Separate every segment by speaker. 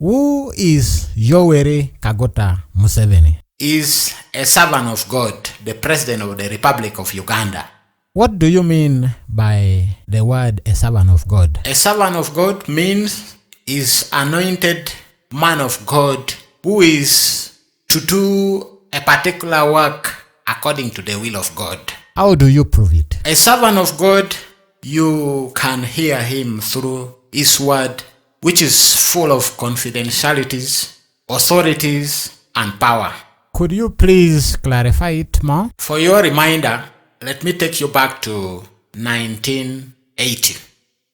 Speaker 1: Who is Yoweri Kaguta Museveni?
Speaker 2: Is a servant of God, the president of the Republic of Uganda.
Speaker 1: What do you mean by the word a servant of God?
Speaker 2: A servant of God means is anointed man of God who is to do a particular work according to the will of God.
Speaker 1: How do you prove it?
Speaker 2: A servant of God, you can hear him through his word, which is full of confidentialities, authorities, and power.
Speaker 1: Could you please clarify it more?
Speaker 2: For your reminder, let me take you back to 1980.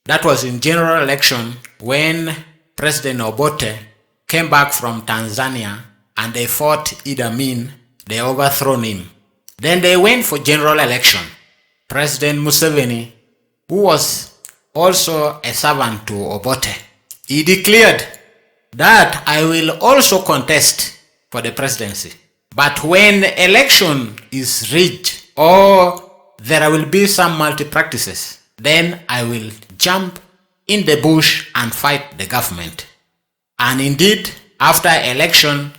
Speaker 2: That was in general election when President Odwe came back from Tanzania and they fought Idi Amin. They overthrown him. Then they went for general election. President Museveni, who was also a servant to Odwe, he declared that I will also contest for the presidency. But when election is rigged or there will be some multi-practices, then I will jump in the bush and fight the government. And indeed, after election,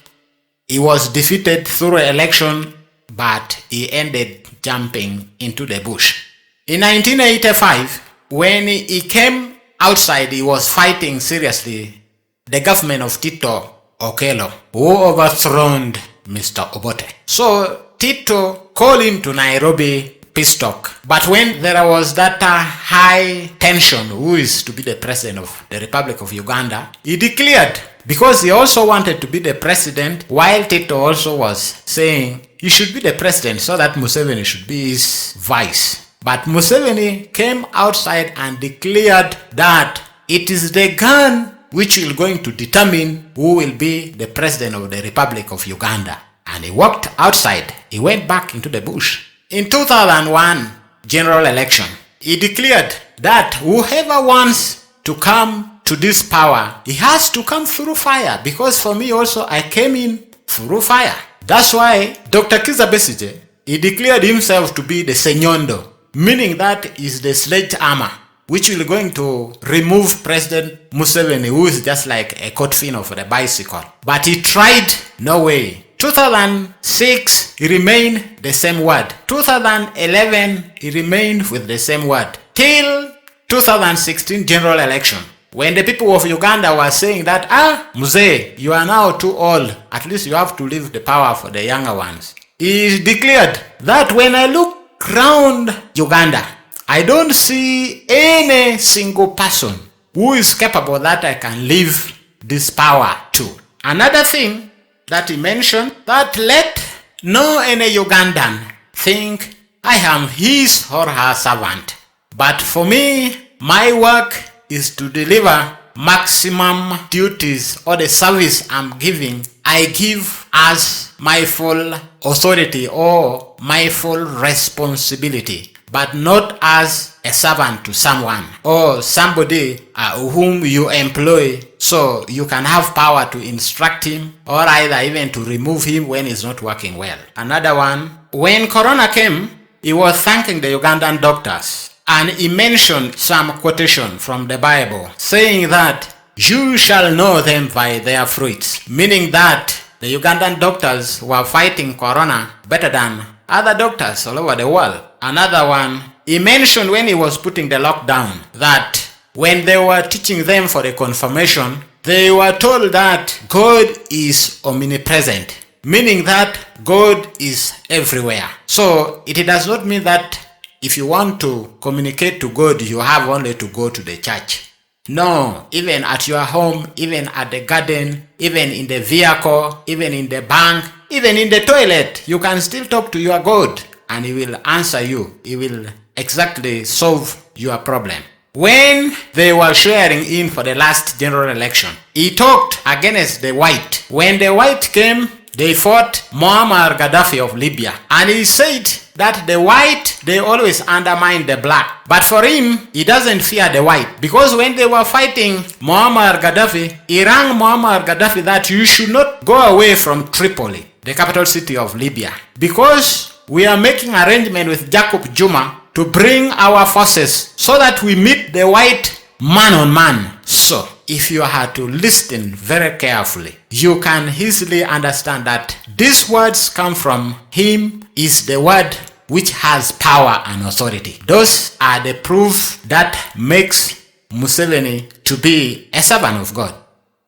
Speaker 2: he was defeated through election, but he ended jumping into the bush. In 1985, when he came outside, he was fighting seriously the government of Tito Okello, who overthrown Mr. Odwe. So Tito called him to Nairobi peace talk. But when there was that high tension, who is to be the president of the Republic of Uganda, he declared, because he also wanted to be the president, while Tito also was saying he should be the president so that Museveni should be his vice. But Museveni came outside and declared that it is the gun which will going to determine who will be the president of the Republic of Uganda. And he walked outside. He went back into the bush. In 2001 general election, he declared that whoever wants to come to this power, he has to come through fire, because for me also I came in through fire. That's why Dr. Kizza Besigye, he declared himself to be the Senyondo, meaning that is the sledgehammer, which will going to remove President Museveni, who is just like a coat fin of the bicycle. But he tried, no way. 2006, he remained the same word. 2011, he remained with the same word. Till 2016 general election, when the people of Uganda were saying that, Mzee, you are now too old. At least you have to leave the power for the younger ones. He declared that when I look around Uganda, I don't see any single person who is capable that I can leave this power to. Another thing that he mentioned, that let no any Ugandan think I am his or her servant. But for me, my work is to deliver maximum duties or the service I'm giving. I give as my full authority or my full responsibility, but not as a servant to someone or somebody whom you employ so you can have power to instruct him or either even to remove him when he's not working well. Another one, when Corona came, he was thanking the Ugandan doctors and he mentioned some quotation from the Bible saying that you shall know them by their fruits, meaning that the Ugandan doctors were fighting Corona better than other doctors all over the world. Another one, he mentioned when he was putting the lockdown that when they were teaching them for the confirmation, they were told that God is omnipresent, meaning that God is everywhere. So it does not mean that if you want to communicate to God, you have only to go to the church. No, even at your home, even at the garden, even in the vehicle, even in the bank, even in the toilet, you can still talk to your God and he will answer you. He will exactly solve your problem. When they were swearing in for the last general election, he talked against the white. When the white came, they fought Muammar Gaddafi of Libya. And he said that the white, they always undermine the black. But for him, he doesn't fear the white. Because when they were fighting Muammar Gaddafi, he rang Muammar Gaddafi that you should not go away from Tripoli, the capital city of Libya. Because we are making arrangement with Jacob Juma to bring our forces so that we meet the white man on man. So, if you had to listen very carefully, you can easily understand that these words come from him is the word which has power and authority. Those are the proof that makes Museveni to be a servant of God.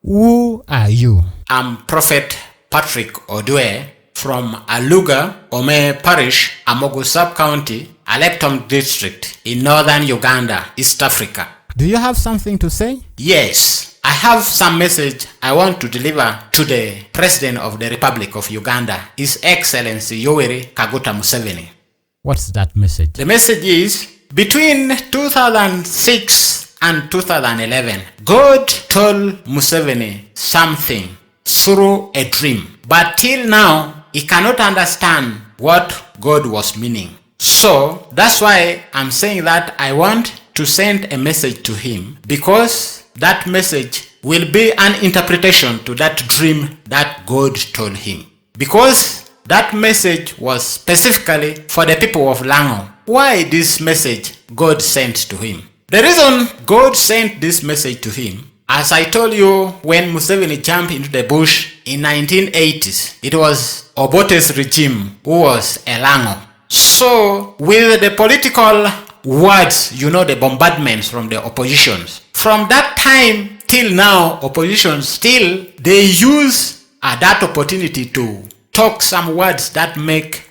Speaker 1: Who are you?
Speaker 2: I'm Prophet Patrick Odwe from Aluga, Ome Parish, Amogu Sub-County, Aleptom District in northern Uganda, East Africa.
Speaker 1: Do you have something to say?
Speaker 2: Yes, I have some message I want to deliver to the President of the Republic of Uganda, His Excellency Yoweri Kaguta Museveni.
Speaker 1: What's that message?
Speaker 2: The message is, between 2006 and 2011, God told Museveni something through a dream. But till now, he cannot understand what God was meaning. So, that's why I'm saying that I want to send a message to him, because that message will be an interpretation to that dream that God told him. Because that message was specifically for the people of Lango. Why this message God sent to him? The reason God sent this message to him, as I told you, when Museveni jumped into the bush in 1980s, it was Obote's regime who was a Lango. So, with the political words, the bombardments from the oppositions, from that time till now, opposition still, they use that opportunity to talk some words that make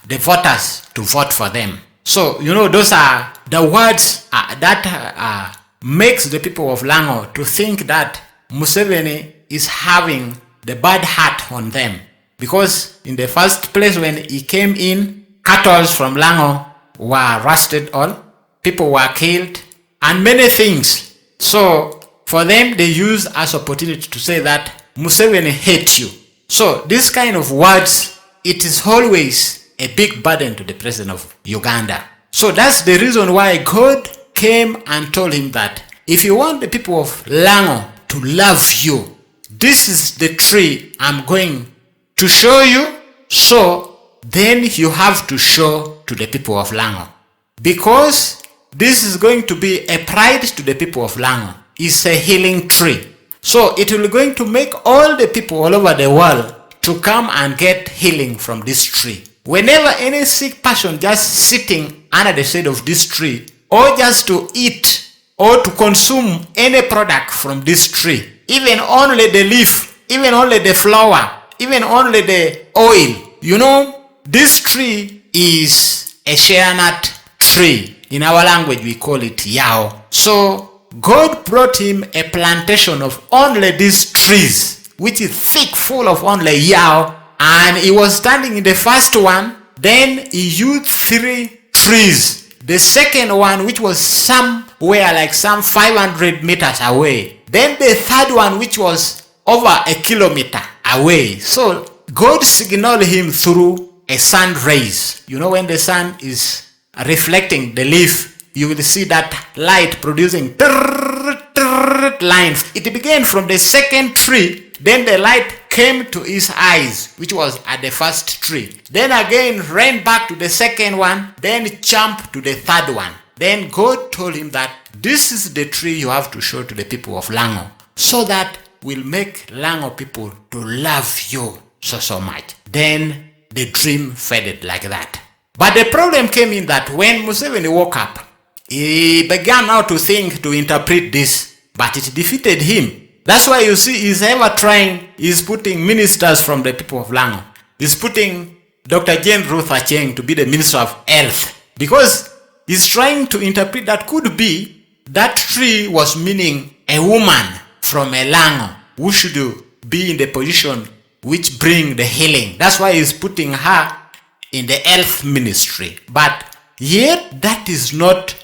Speaker 2: the voters to vote for them. So, those are the words that makes the people of Lango to think that Museveni is having the bad heart on them. Because in the first place when he came in, cattle from Lango were rusted all, people were killed, and many things. So, for them, they use as opportunity to say that Museveni hates you. So, this kind of words, it is always a big burden to the president of Uganda. So, that's the reason why God came and told him that if you want the people of Lango to love you, this is the tree I'm going to show you. So, then you have to show to the people of Lango. Because this is going to be a pride to the people of Lango. It's a healing tree. So it will going to make all the people all over the world to come and get healing from this tree. Whenever any sick person just sitting under the shade of this tree, or just to eat or to consume any product from this tree, even only the leaf, even only the flower, even only the oil, this tree is a shea nut tree. In our language, we call it yao. So, God brought him a plantation of only these trees, which is thick, full of only yao. And he was standing in the first one. Then he used 3 trees. The second one, which was somewhere like some 500 meters away. Then the third one, which was over a kilometer away. So, God signaled him through a sun rays. When the sun is reflecting the leaf, you will see that light producing lines. It began from the second tree, then the light came to his eyes, which was at the first tree. Then again ran back to the second one, then jumped to the third one. Then God told him that this is the tree you have to show to the people of Lango, so that will make Lango people to love you so much. Then the dream faded like that. But the problem came in that when Museveni woke up, he began now to think, to interpret this, but it defeated him. That's why you see he's ever trying, he's putting ministers from the people of Lango. He's putting Dr. Jane Ruth Acheng to be the Minister of Health, because he's trying to interpret that could be that tree was meaning a woman from a Lango who should be in the position which bring the healing. That's why he's putting her in the health ministry. But yet that is not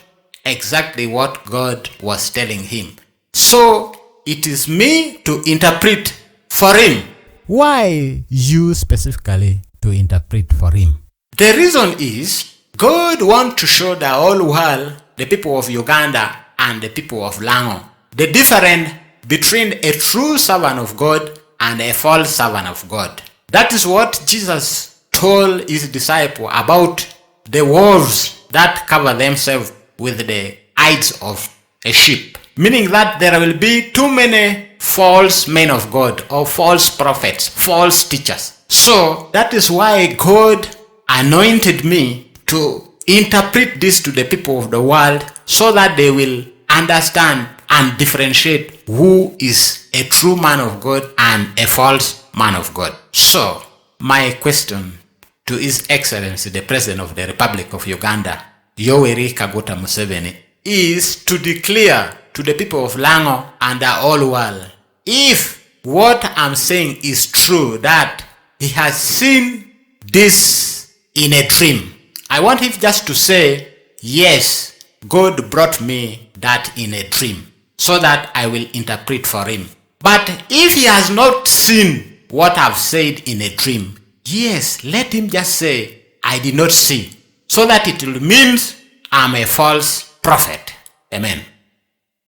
Speaker 2: exactly what God was telling him. So it is me to interpret for him.
Speaker 1: Why you specifically to interpret for him?
Speaker 2: The reason is God wants to show the whole world, the people of Uganda and the people of Lango, the difference between a true servant of God and a false servant of God. That is what Jesus told his disciple about the wolves that cover themselves with the hides of a sheep. meaning that there will be too many false men of God or false prophets, false teachers. So that is why God anointed me to interpret this to the people of the world so that they will understand and differentiate who is a true man of God and a false man of God. So, my question to His Excellency, the President of the Republic of Uganda, Yoweri Kaguta Museveni, is to declare to the people of Lango and the whole world, if what I'm saying is true, that he has seen this in a dream. I want him just to say, yes, God brought me that in a dream, so that I will interpret for him. But if he has not seen what I've said in a dream, yes, let him just say, I did not see, so that it will mean I'm a false prophet. Amen.